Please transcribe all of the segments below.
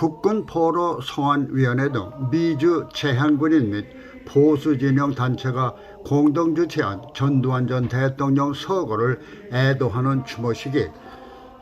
국군포로송환위원회 등 미주 제향군인 및 보수진영 단체가 공동 주최한 전두환 전 대통령 서거를 애도하는 추모식이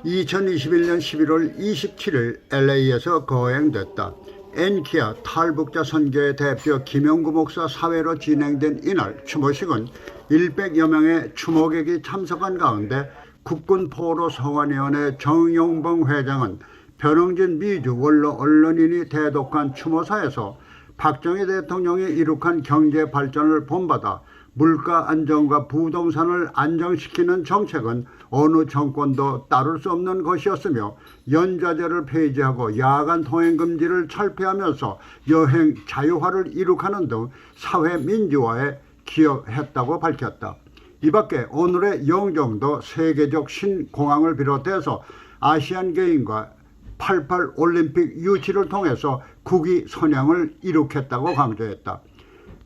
2021년 11월 27일 LA에서 거행됐다. 엔키아 탈북자 선교회 대표 김영구 목사 사회로 진행된 이날 추모식은 100여 명의 추모객이 참석한 가운데 국군포로송환위원회 정용봉 회장은 변흥진 미주 원로 언론인이 대독한 추모사에서 박정희 대통령이 이룩한 경제 발전을 본받아 물가 안정과 부동산을 안정시키는 정책은 어느 정권도 따를 수 없는 것이었으며 연좌제를 폐지하고 야간 통행 금지를 철폐하면서 여행 자유화를 이룩하는 등 사회 민주화에 기여했다고 밝혔다. 이밖에 오늘의 영종도 세계적 신공항을 비롯해서 아시안 게임과 88 올림픽 유치를 통해서 국위 선양을 이룩했다고 강조했다.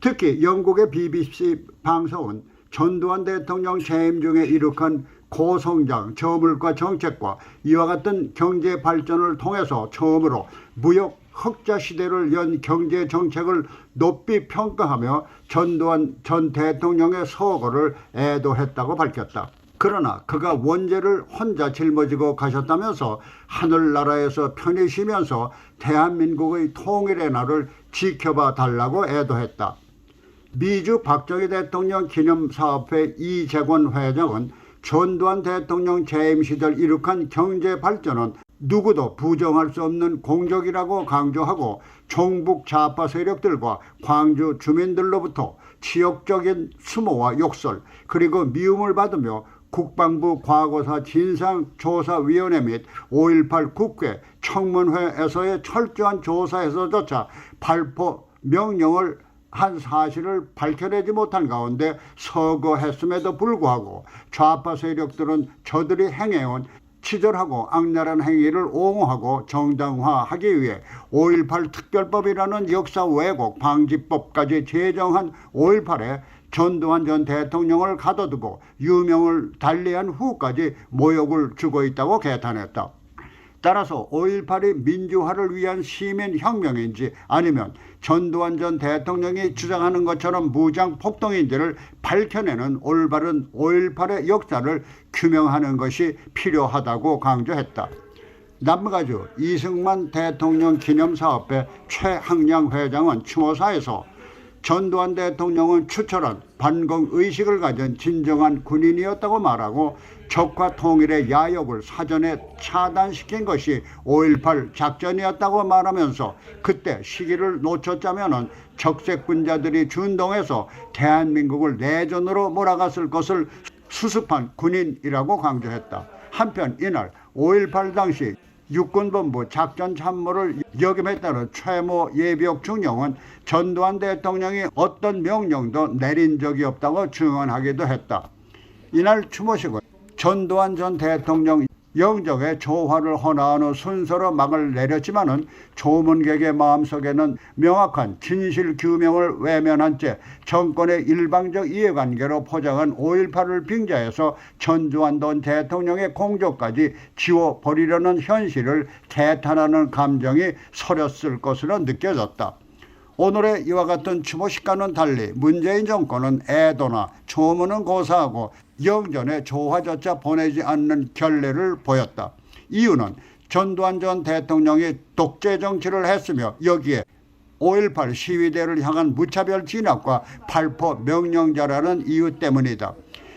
특히 영국의 BBC 방송은 전두환 대통령 재임 중에 이룩한 고성장 저물가 정책과 이와 같은 경제 발전을 통해서 처음으로 무역 흑자 시대를 연 경제 정책을 높이 평가하며 전두환 전 대통령의 서거를 애도했다고 밝혔다. 그러나 그가 원죄를 혼자 짊어지고 가셨다면서 하늘나라에서 편히 쉬면서 대한민국의 통일의 날을 지켜봐 달라고 애도했다. 미주 박정희 대통령 기념사업회 이재권 회장은 전두환 대통령 재임 시절 이룩한 경제 발전은 누구도 부정할 수 없는 공적이라고 강조하고 종북 좌파 세력들과 광주 주민들로부터 치욕적인 수모와 욕설 그리고 미움을 받으며 국방부 과거사 진상조사위원회 및 5.18 국회 청문회에서의 철저한 조사에서조차 발포 명령을 한 사실을 밝혀내지 못한 가운데 서거했음에도 불구하고 좌파 세력들은 저들이 행해온 치졸하고 악랄한 행위를 옹호하고 정당화하기 위해 5.18 특별법이라는 역사 왜곡 방지법까지 제정한 5.18에 전두환 전 대통령을 가둬두고 유명을 달리한 후까지 모욕을 주고 있다고 개탄했다. 따라서 5.18이 민주화를 위한 시민혁명인지 아니면 전두환 전 대통령이 주장하는 것처럼 무장폭동인지를 밝혀내는 올바른 5.18의 역사를 규명하는 것이 필요하다고 강조했다. 남가주 이승만 대통령 기념사업회 최항량 회장은 추모사에서 전두환 대통령은 추철한 반공의식을 가진 진정한 군인이었다고 말하고 적과 통일의 야욕을 사전에 차단시킨 것이 5.18 작전이었다고 말하면서 그때 시기를 놓쳤자면 적색군자들이 준동해서 대한민국을 내전으로 몰아갔을 것을 수습한 군인이라고 강조했다. 한편 이날 5.18 당시 육군본부 작전참모를 역임했다는 최모 예비역 중령은 전두환 대통령이 어떤 명령도 내린 적이 없다고 증언하기도 했다. 이날 추모식은 전두환 전 대통령 영정의 조화를 헌화하는 순서로 막을 내렸지만은 조문객의 마음속에는 명확한 진실규명을 외면한 채 정권의 일방적 이해관계로 포장한 5.18을 빙자해서 전두환 전 대통령의 공조까지 지워버리려는 현실을 개탄하는 감정이 서렸을 것으로 느껴졌다. 오늘의 이와 같은 추모식과는 달리 문재인 정권은 애도나 조문은 고사하고 영전에 조화조차 보내지 않는 결례를 보였다. 이유는 전두환 전 대통령이 독재 정치를 했으며 여기에 5.18 시위대를 향한 무차별 진압과 발포 명령자라는 이유 때문이다.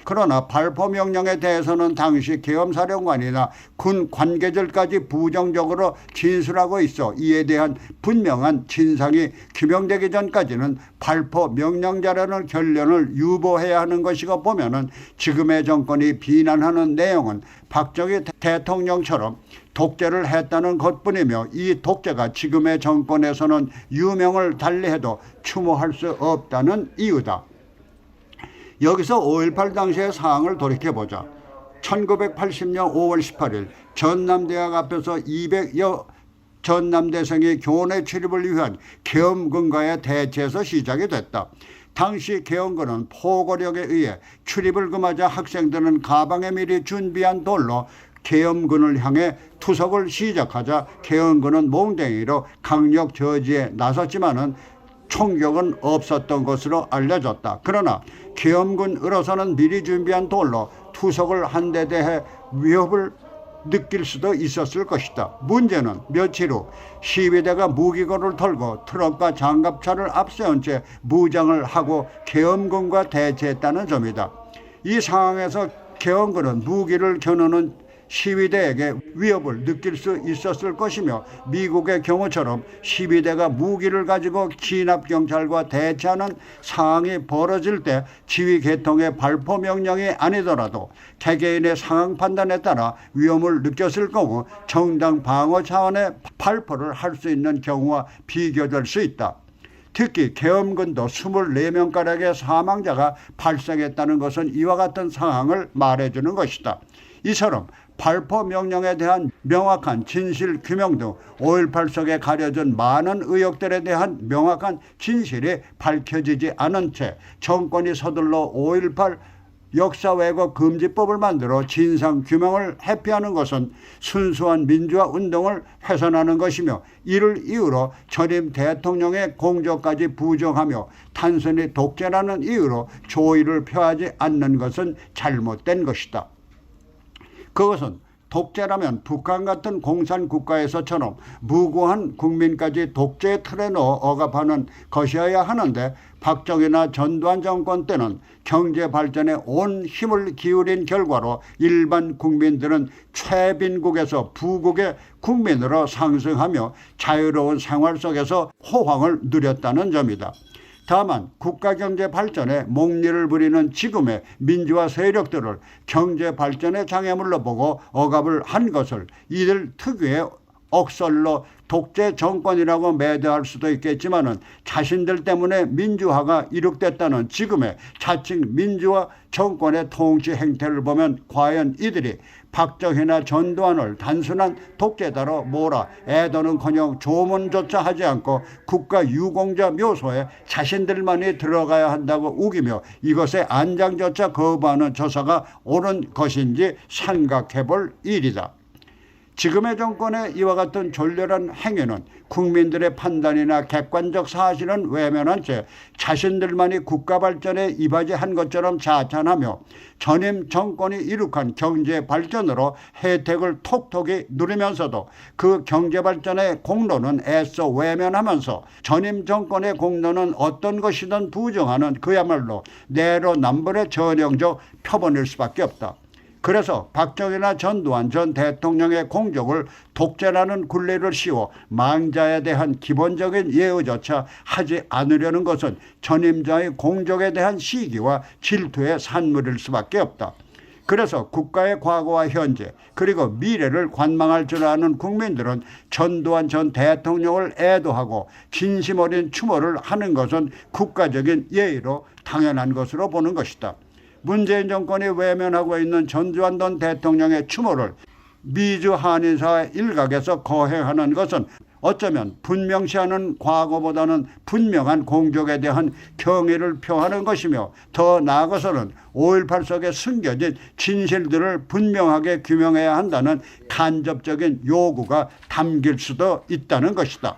그러나 발포 명령에 대해서는 당시 계엄사령관이나 군 관계자들까지 부정적으로 진술하고 있어 이에 대한 분명한 진상이 규명되기 전까지는 발포 명령자라는 결론을 유보해야 하는 것이고 보면은 지금의 정권이 비난하는 내용은 박정희 대통령처럼 독재를 했다는 것뿐이며 이 독재가 지금의 정권에서는 유명을 달리해도 추모할 수 없다는 이유다. 여기서 5.18 당시의 상황을 돌이켜보자. 1980년 5월 18일 전남대학 앞에서 200여 전남대생이 교내 출입을 위한 계엄군과의 대치에서 시작이 됐다. 당시 계엄군은 포고력에 의해 출입을 금하자 학생들은 가방에 미리 준비한 돌로 계엄군을 향해 투석을 시작하자 계엄군은 몽댕이로 강력 저지에 나섰지만은 총격은 없었던 것으로 알려졌다. 그러나 계엄군으로서는 미리 준비한 돌로 투석을 한 데 대해 위협을 느낄 수도 있었을 것이다. 문제는 며칠 후 시위대가 무기고를 털고 트럭과 장갑차를 앞세운 채 무장을 하고 계엄군과 대치했다는 점이다. 이 상황에서 계엄군은 무기를 겨누는 시위대에게 위협을 느낄 수 있었을 것이며 미국의 경우처럼 시위대가 무기를 가지고 진압경찰과 대치하는 상황이 벌어질 때 지휘 계통의 발포 명령이 아니더라도 개개인의 상황 판단에 따라 위험을 느꼈을 경우 정당 방어 차원의 발포를 할 수 있는 경우와 비교될 수 있다. 특히 계엄군도 24명가량의 사망자가 발생했다는 것은 이와 같은 상황을 말해주는 것이다. 이처럼 발포 명령에 대한 명확한 진실 규명 등 5.18 속에 가려진 많은 의혹들에 대한 명확한 진실이 밝혀지지 않은 채 정권이 서둘러 5.18 역사 왜곡 금지법을 만들어 진상 규명을 회피하는 것은 순수한 민주화 운동을 훼손하는 것이며, 이를 이유로 전임 대통령의 공적까지 부정하며 단순히 독재라는 이유로 조의를 표하지 않는 것은 잘못된 것이다. 그것은 독재라면 북한 같은 공산국가에서처럼 무고한 국민까지 독재의 틀에 넣어 억압하는 것이어야 하는데, 박정희나 전두환 정권 때는 경제 발전에 온 힘을 기울인 결과로 일반 국민들은 최빈국에서 부국의 국민으로 상승하며 자유로운 생활 속에서 호황을 누렸다는 점이다. 다만 국가경제 발전에 목리를 부리는 지금의 민주화 세력들을 경제 발전의 장애물로 보고 억압을 한 것을 이들 특유의 억설로 독재 정권이라고 매도할 수도 있겠지만은, 자신들 때문에 민주화가 이룩됐다는 지금의 자칭 민주화 정권의 통치 행태를 보면 과연 이들이 박정희나 전두환을 단순한 독재자로 몰아 애도는커녕 조문조차 하지 않고 국가 유공자 묘소에 자신들만이 들어가야 한다고 우기며 이것의 안장조차 거부하는 처사가 옳은 것인지 생각해볼 일이다. 지금의 정권의 이와 같은 졸렬한 행위는 국민들의 판단이나 객관적 사실은 외면한 채 자신들만이 국가 발전에 이바지한 것처럼 자찬하며 전임 정권이 이룩한 경제 발전으로 혜택을 톡톡히 누리면서도 그 경제 발전의 공로는 애써 외면하면서 전임 정권의 공로는 어떤 것이든 부정하는 그야말로 내로남불의 전형적 표본일 수밖에 없다. 그래서 박정희나 전두환 전 대통령의 공적을 독재라는 굴레를 씌워 망자에 대한 기본적인 예우조차 하지 않으려는 것은 전임자의 공적에 대한 시기와 질투의 산물일 수밖에 없다. 그래서 국가의 과거와 현재 그리고 미래를 관망할 줄 아는 국민들은 전두환 전 대통령을 애도하고 진심 어린 추모를 하는 것은 국가적인 예의로 당연한 것으로 보는 것이다. 문재인 정권이 외면하고 있는 전두환 전 대통령의 추모를 미주 한인사회 일각에서 거행하는 것은 어쩌면 분명시하는 과거보다는 분명한 공적에 대한 경의를 표하는 것이며, 더 나아가서는 5.18 속에 숨겨진 진실들을 분명하게 규명해야 한다는 간접적인 요구가 담길 수도 있다는 것이다.